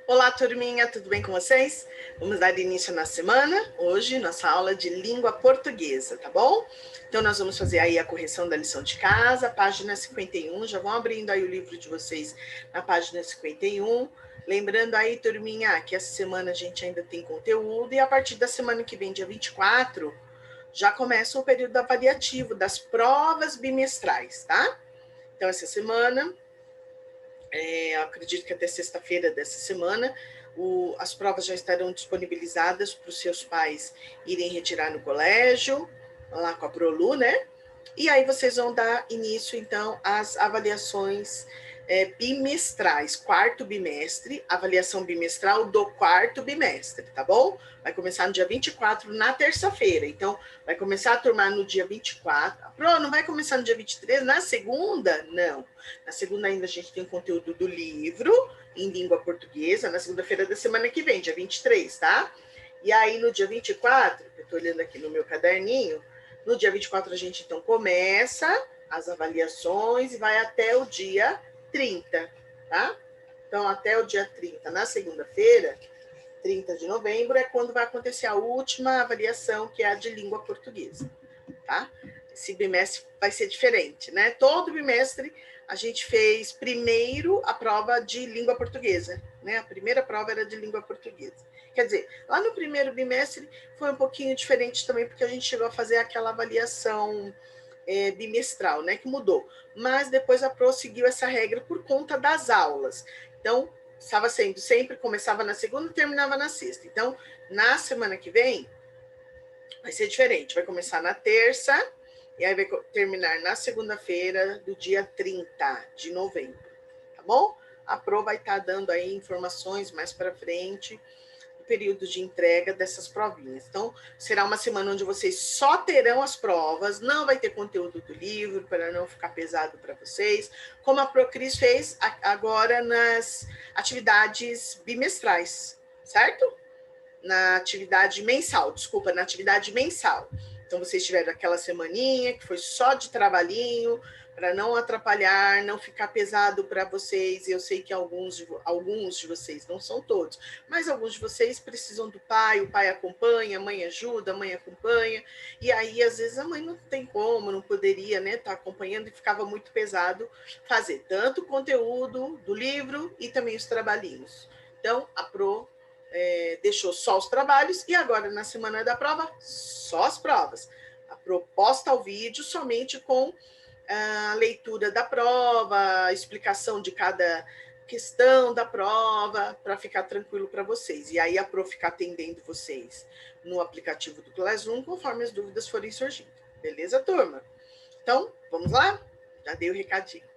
Olá, turminha, tudo bem com vocês? Vamos dar início na semana, hoje, nossa aula de língua portuguesa, tá bom? Então, nós vamos fazer aí a correção da lição de casa, página 51, já vão abrindo aí o livro de vocês na página 51. Lembrando aí, turminha, que essa semana a gente ainda tem conteúdo e a partir da semana que vem, dia 24, já começa o período avaliativo das provas bimestrais, tá? Então, essa semana... acredito que até sexta-feira dessa semana, as provas já estarão disponibilizadas para os seus pais irem retirar no colégio, lá com a Prolu, né? E aí vocês vão dar início, então, às avaliações bimestrais, quarto bimestre, avaliação bimestral do quarto bimestre, tá bom? Vai começar no dia 24, na terça-feira. Então, vai começar a turmar no dia 24. Pro, não vai começar no dia 23? Na segunda? Não. Na segunda ainda a gente tem conteúdo do livro, em língua portuguesa, na segunda-feira da semana que vem, dia 23, tá? E aí, no dia 24, eu tô olhando aqui no meu caderninho, no dia 24 a gente, então, começa as avaliações e vai até o dia 30, tá? Então, até o dia 30, na segunda-feira, 30 de novembro, é quando vai acontecer a última avaliação, que é a de língua portuguesa, tá? Esse bimestre vai ser diferente, né? Todo bimestre a gente fez primeiro a prova de língua portuguesa, né? A primeira prova era de língua portuguesa. Quer dizer, lá no primeiro bimestre foi um pouquinho diferente também, porque a gente chegou a fazer aquela avaliação bimestral, né? Que mudou. Mas depois a Pro seguiu essa regra por conta das aulas. Então, estava sendo sempre, começava na segunda e terminava na sexta. Então, na semana que vem, vai ser diferente. Vai começar na terça e aí vai terminar na segunda-feira do dia 30 de novembro, tá bom? A Pro vai estar dando aí informações mais para frente do período de entrega dessas provinhas. Então, será uma semana onde vocês só terão as provas, não vai ter conteúdo do livro para não ficar pesado para vocês, como a Procris fez agora nas atividades bimestrais, certo? Na atividade mensal. Então, vocês tiveram aquela semaninha que foi só de trabalhinho, para não atrapalhar, não ficar pesado para vocês. Eu sei que alguns de vocês, não são todos, mas alguns de vocês precisam do pai, o pai acompanha, a mãe ajuda, a mãe acompanha, e aí, às vezes, a mãe não tem como, não poderia, né, estar acompanhando, e ficava muito pesado fazer tanto o conteúdo do livro e também os trabalhinhos. Então, a Pro deixou só os trabalhos e agora, na semana da prova, só as provas. A proposta ao vídeo somente com a leitura da prova, a explicação de cada questão da prova, para ficar tranquilo para vocês. E aí a Pro ficar atendendo vocês no aplicativo do Classroom, conforme as dúvidas forem surgindo. Beleza, turma? Então, vamos lá? Já dei o recadinho.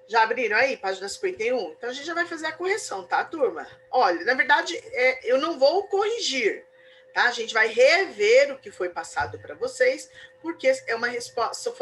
Já abriram aí, página 51? Então, a gente já vai fazer a correção, tá, turma? Olha, na verdade, eu não vou corrigir, tá? A gente vai rever o que foi passado para vocês, porque é uma resposta,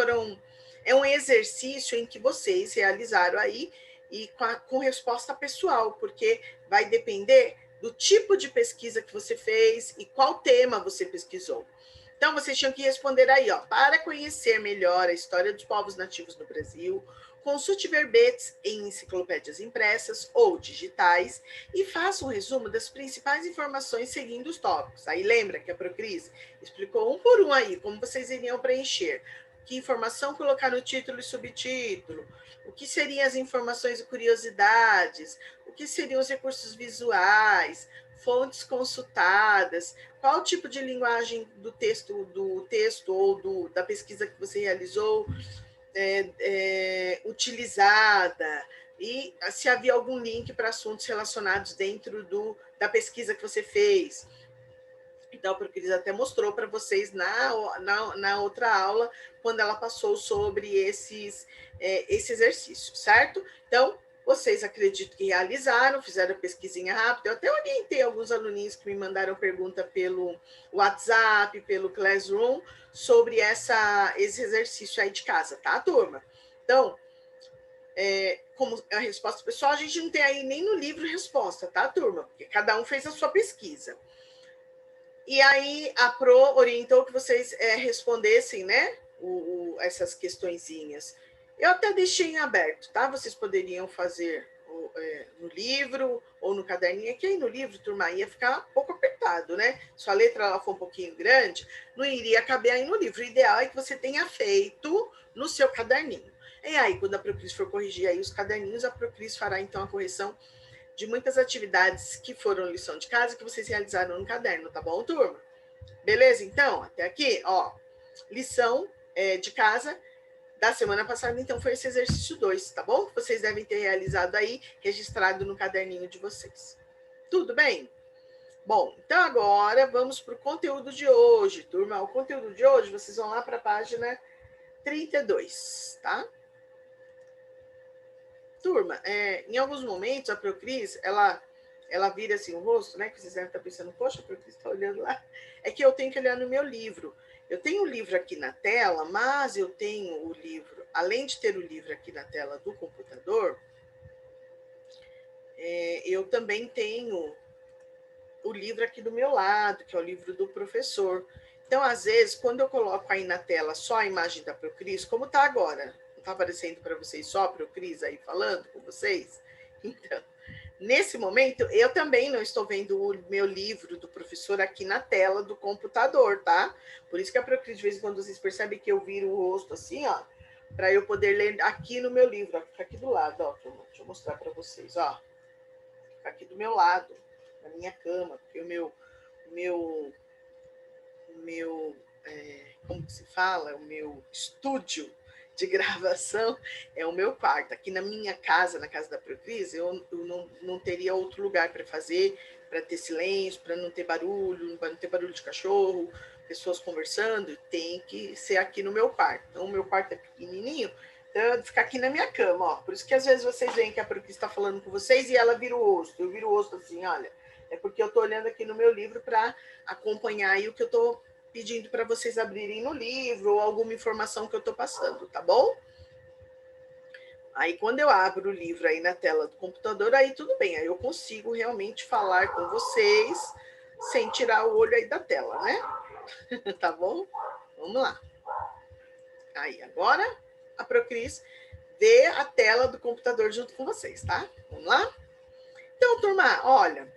é um exercício em que vocês realizaram aí e com resposta pessoal, porque vai depender do tipo de pesquisa que você fez e qual tema você pesquisou. Então, vocês tinham que responder aí, ó, para conhecer melhor a história dos povos nativos no Brasil, consulte verbetes em enciclopédias impressas ou digitais e faça um resumo das principais informações seguindo os tópicos. Aí lembra que a Procris explicou um por um aí como vocês iriam preencher. Que informação colocar no título e subtítulo, o que seriam as informações e curiosidades, o que seriam os recursos visuais, fontes consultadas, qual o tipo de linguagem do texto ou da pesquisa que você realizou utilizada, e se havia algum link para assuntos relacionados dentro da pesquisa que você fez. Então, a Procris até mostrou para vocês na outra aula, quando ela passou sobre esse exercício, certo? Então, vocês acredito que realizaram, fizeram a pesquisinha rápida. Eu até orientei alguns aluninhos que me mandaram pergunta pelo WhatsApp, pelo Classroom, sobre esse exercício aí de casa, tá, turma? Então, como a resposta pessoal, a gente não tem aí nem no livro resposta, tá, turma? Porque cada um fez a sua pesquisa. E aí a Pro orientou que vocês respondessem, né, essas questõezinhas. Eu até deixei em aberto, tá? Vocês poderiam fazer no livro ou no caderninho, é que aí no livro, turma, ia ficar um pouco apertado, né? Se a letra ela for um pouquinho grande, não iria caber aí no livro. O ideal é que você tenha feito no seu caderninho. E aí, quando a Procris for corrigir aí os caderninhos, a Procris fará então a correção de muitas atividades que foram lição de casa que vocês realizaram no caderno, tá bom, turma? Beleza, então? Até aqui, ó. Lição de casa da semana passada, então, foi esse exercício 2, tá bom? Vocês devem ter realizado aí, registrado no caderninho de vocês. Tudo bem? Bom, então agora vamos para o conteúdo de hoje, turma. O conteúdo de hoje, vocês vão lá para a página 32, tá? Turma, em alguns momentos a Procris, ela vira assim o rosto, né? Que vocês devem estar pensando, poxa, a Procris está olhando lá. É que eu tenho que olhar no meu livro. Eu tenho o livro aqui na tela, mas eu tenho o livro, além de ter o livro aqui na tela do computador, eu também tenho o livro aqui do meu lado, que é o livro do professor. Então, às vezes, quando eu coloco aí na tela só a imagem da Procris, como está agora, não está aparecendo para vocês só a Procris aí falando com vocês? Então, nesse momento, eu também não estou vendo o meu livro do professor aqui na tela do computador, tá? Por isso que a Procris, de vez em quando, vocês percebem que eu viro o rosto assim, ó, para eu poder ler aqui no meu livro, ó, fica aqui do lado, ó, deixa eu mostrar para vocês, ó, fica aqui do meu lado, na minha cama, porque o meu como se fala, o meu estúdio de gravação é o meu quarto. Aqui na minha casa, na casa da Procris, eu não teria outro lugar para fazer, para ter silêncio, para não ter barulho, para não ter barulho de cachorro, pessoas conversando, tem que ser aqui no meu quarto. Então, o meu quarto é pequenininho, então eu vou ficar aqui na minha cama, ó. Por isso que às vezes vocês veem que a Procris está falando com vocês e ela vira o rosto. Eu viro o rosto assim, olha, é porque eu estou olhando aqui no meu livro para acompanhar aí o que eu estou pedindo para vocês abrirem no livro ou alguma informação que eu estou passando, tá bom? Aí, quando eu abro o livro aí na tela do computador, aí tudo bem, aí eu consigo realmente falar com vocês sem tirar o olho aí da tela, né? Tá bom? Vamos lá. Aí, agora a Procris vê a tela do computador junto com vocês, tá? Vamos lá? Então, turma, olha,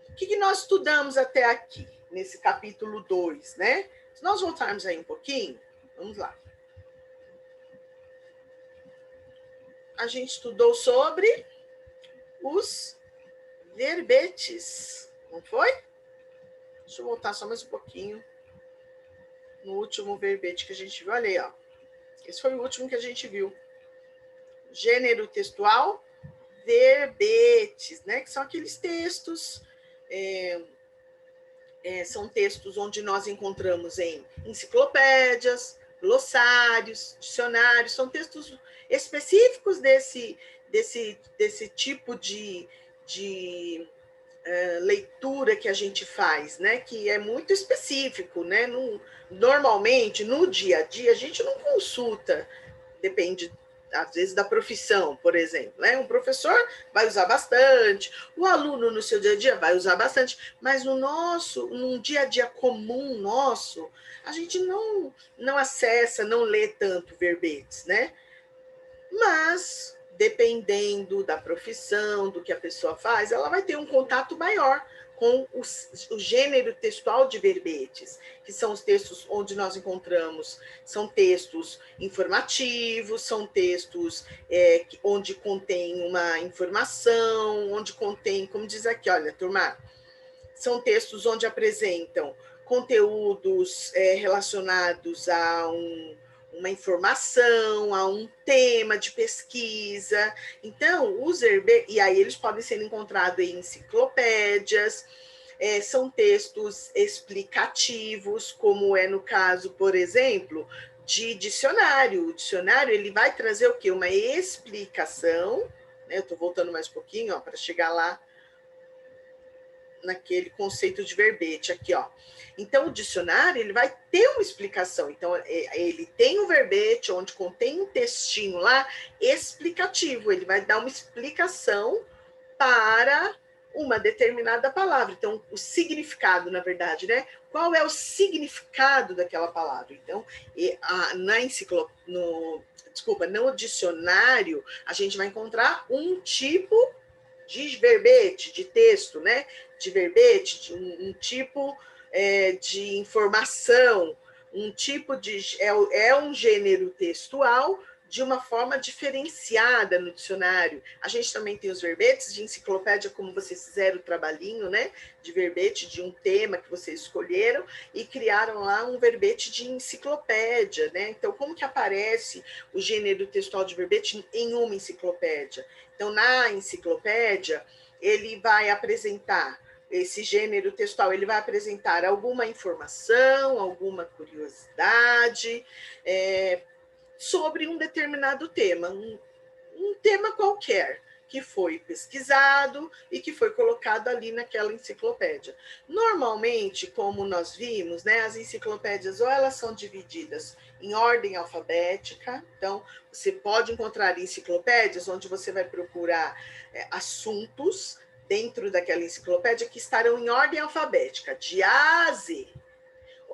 o que nós estudamos até aqui, nesse capítulo 2, né? Se nós voltarmos aí um pouquinho, vamos lá. A gente estudou sobre os verbetes, não foi? Deixa eu voltar só mais um pouquinho no último verbete que a gente viu. Olha aí, ó. Esse foi o último que a gente viu. Gênero textual, verbetes, né? Que são aqueles textos... são textos onde nós encontramos em enciclopédias, glossários, dicionários, são textos específicos desse tipo de leitura que a gente faz, né? Que é muito específico, né? Normalmente, no dia a dia, a gente não consulta, depende às vezes da profissão, por exemplo, né? Um professor vai usar bastante, o aluno no seu dia a dia vai usar bastante, mas num dia a dia comum nosso, a gente não acessa, não lê tanto verbetes, né? Mas dependendo da profissão, do que a pessoa faz, ela vai ter um contato maior com o gênero textual de verbetes, que são os textos onde nós encontramos, são textos informativos, são textos onde contém uma informação, onde contém, como diz aqui, olha, turma, são textos onde apresentam conteúdos relacionados a uma informação, a um tema de pesquisa. Então, os e aí eles podem ser encontrados em enciclopédias, são textos explicativos, como é no caso, por exemplo, de dicionário. O dicionário ele vai trazer o quê? Uma explicação, né? Eu estou voltando mais um pouquinho para chegar lá naquele conceito de verbete aqui, ó. Então, o dicionário, ele vai ter uma explicação. Então, ele tem um verbete, onde contém um textinho lá, explicativo. Ele vai dar uma explicação para uma determinada palavra. Então, o significado, na verdade, né? Qual é o significado daquela palavra? Então, no dicionário, a gente vai encontrar um tipo de verbete, de texto, né? De verbete, de um tipo de informação, um tipo de... É um gênero textual de uma forma diferenciada no dicionário. A gente também tem os verbetes de enciclopédia, como vocês fizeram o trabalhinho, né? De verbete de um tema que vocês escolheram e criaram lá um verbete de enciclopédia, né? Então, como que aparece o gênero textual de verbete em uma enciclopédia? Então, na enciclopédia, ele vai apresentar esse gênero textual, ele vai apresentar alguma informação, alguma curiosidade, sobre um determinado tema, um tema qualquer, que foi pesquisado e que foi colocado ali naquela enciclopédia. Normalmente, como nós vimos, né, as enciclopédias ou elas são divididas em ordem alfabética, então você pode encontrar enciclopédias onde você vai procurar assuntos dentro daquela enciclopédia que estarão em ordem alfabética, de A a Z,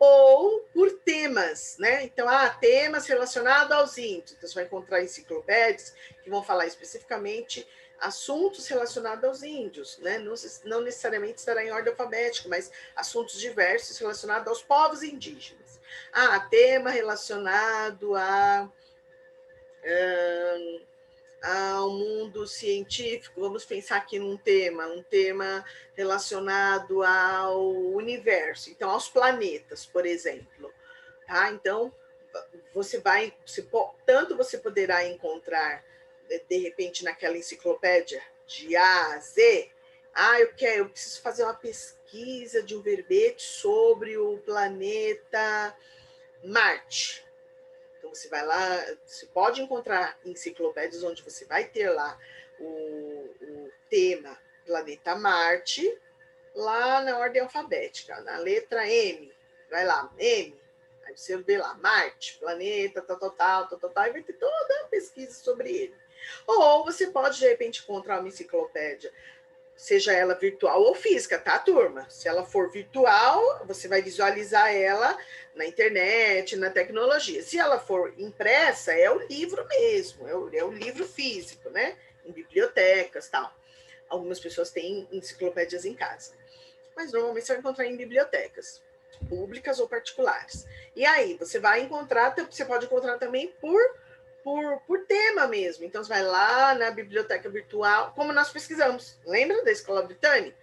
ou por temas, né? Então, temas relacionados aos índios. Então, você vai encontrar enciclopédias que vão falar especificamente assuntos relacionados aos índios, né? Não necessariamente estará em ordem alfabética, mas assuntos diversos relacionados aos povos indígenas. Tema relacionado ao mundo científico, vamos pensar aqui num um tema relacionado ao universo, então aos planetas, por exemplo. Tá? Então, tanto você poderá encontrar, de repente, naquela enciclopédia de A a Z, eu preciso fazer uma pesquisa de um verbete sobre o planeta Marte. Então, você vai lá, você pode encontrar enciclopédias onde você vai ter lá o tema Planeta Marte, lá na ordem alfabética, na letra M. Vai lá, M. Aí você vê lá, Marte, planeta, tal, e vai ter toda a pesquisa sobre ele. Ou você pode, de repente, encontrar uma enciclopédia, seja ela virtual ou física, tá, turma? Se ela for virtual, você vai visualizar ela na internet, na tecnologia. Se ela for impressa, é o livro mesmo, é o livro físico, né? Em bibliotecas, tal. Algumas pessoas têm enciclopédias em casa, mas normalmente você vai encontrar em bibliotecas públicas ou particulares. E aí, você vai encontrar, você pode encontrar também por tema mesmo. Então, você vai lá na biblioteca virtual, como nós pesquisamos. Lembra da Escola Britânica?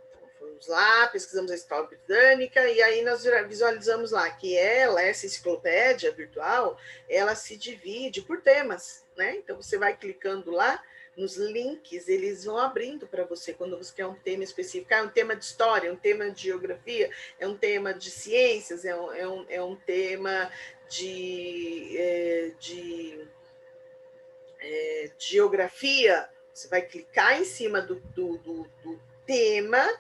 Então, fomos lá, pesquisamos a Escola Britânica, e aí nós visualizamos lá que essa enciclopédia virtual, ela se divide por temas, né? Então, você vai clicando lá, nos links, eles vão abrindo para você quando você quer um tema específico. É um tema de história, é um tema de geografia, é um tema de ciências, é um tema de geografia. Você vai clicar em cima do tema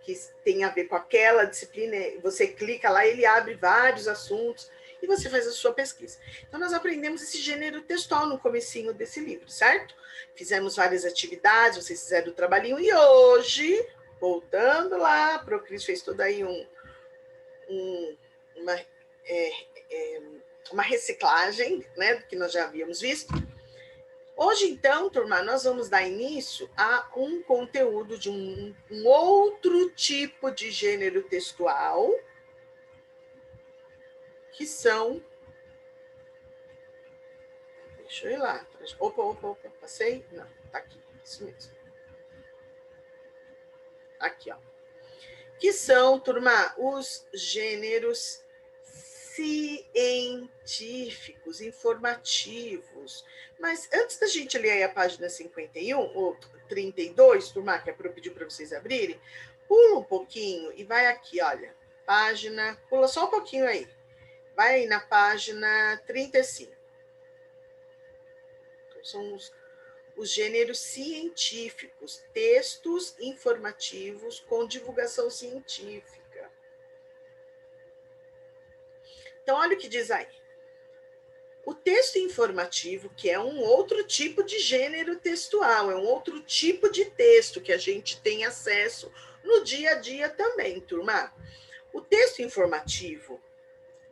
que tem a ver com aquela disciplina, você clica lá, ele abre vários assuntos e você faz a sua pesquisa. Então, nós aprendemos esse gênero textual no comecinho desse livro, certo? Fizemos várias atividades, vocês fizeram o trabalhinho, e hoje, voltando lá, a Procris fez toda aí uma reciclagem, né, do que nós já havíamos visto. Hoje, então, turma, nós vamos dar início a um conteúdo de um outro tipo de gênero textual, que são... Deixa eu ir lá. Opa, passei? Não, tá aqui, isso mesmo. Aqui, ó. Que são, turma, os gêneros científicos, informativos. Mas antes da gente ler aí a página 51, ou 32, turma, que a Pro pediu para vocês abrirem, pula um pouquinho e vai aqui, olha, pula só um pouquinho aí. Vai aí na página 35. Então, são os gêneros científicos, textos informativos com divulgação científica. Então, olha o que diz aí. O texto informativo, que é um outro tipo de gênero textual, é um outro tipo de texto que a gente tem acesso no dia a dia também, turma. O texto informativo,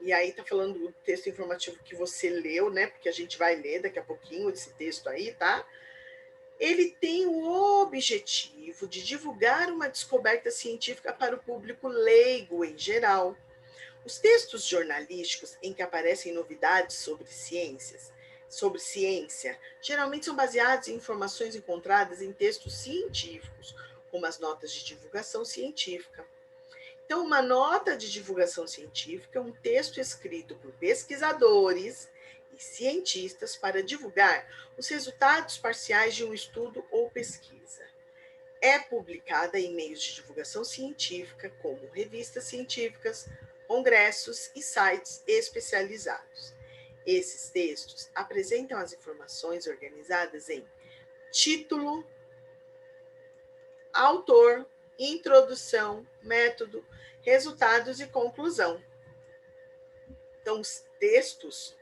e aí tá falando do texto informativo que você leu, né? Porque a gente vai ler daqui a pouquinho esse texto aí, tá? ele tem o objetivo de divulgar uma descoberta científica para o público leigo em geral. Os textos jornalísticos em que aparecem novidades sobre ciência, geralmente são baseados em informações encontradas em textos científicos, como as notas de divulgação científica. Então, uma nota de divulgação científica é um texto escrito por pesquisadores e cientistas para divulgar os resultados parciais de um estudo ou pesquisa. É publicada em meios de divulgação científica, como revistas científicas, congressos e sites especializados. Esses textos apresentam as informações organizadas em título, autor, introdução, método, resultados e conclusão. Então, os textos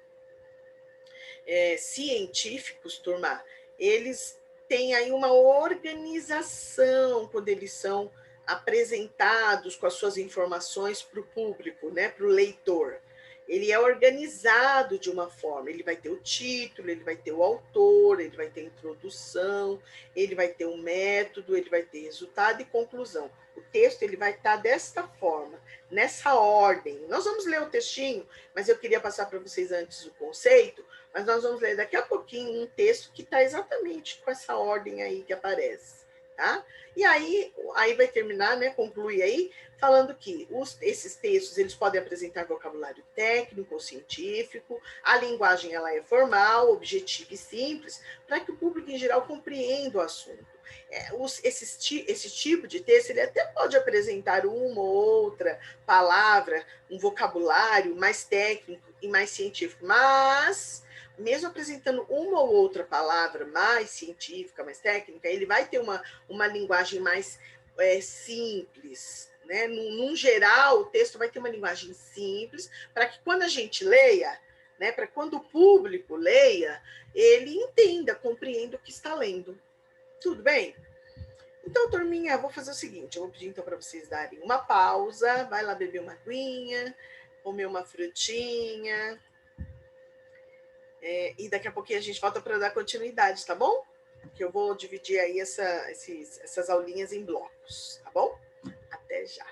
científicos, turma, eles têm aí uma organização quando eles são apresentados com as suas informações para o público, né, para o leitor. Ele é organizado de uma forma, ele vai ter o título, ele vai ter o autor, ele vai ter a introdução, ele vai ter o método, ele vai ter resultado e conclusão. O texto ele vai estar desta forma, nessa ordem. Nós vamos ler o textinho, mas eu queria passar para vocês antes o conceito, mas nós vamos ler daqui a pouquinho um texto que está exatamente com essa ordem aí que aparece, tá? E aí vai terminar, né, conclui aí, falando que esses textos eles podem apresentar vocabulário técnico ou científico, a linguagem ela é formal, objetiva e simples, para que o público em geral compreenda o assunto. Esse tipo de texto ele até pode apresentar uma ou outra palavra, um vocabulário mais técnico e mais científico, mas mesmo apresentando uma ou outra palavra mais científica, mais técnica, ele vai ter uma linguagem mais simples, né? Num geral, o texto vai ter uma linguagem simples, para que quando a gente leia, né, para quando o público leia, ele entenda, compreenda o que está lendo. Tudo bem? Então, turminha, vou fazer o seguinte, eu vou pedir então para vocês darem uma pausa, vai lá beber uma aguinha, comer uma frutinha, e daqui a pouquinho a gente volta para dar continuidade, tá bom? Que eu vou dividir aí essas aulinhas em blocos, tá bom? Até já.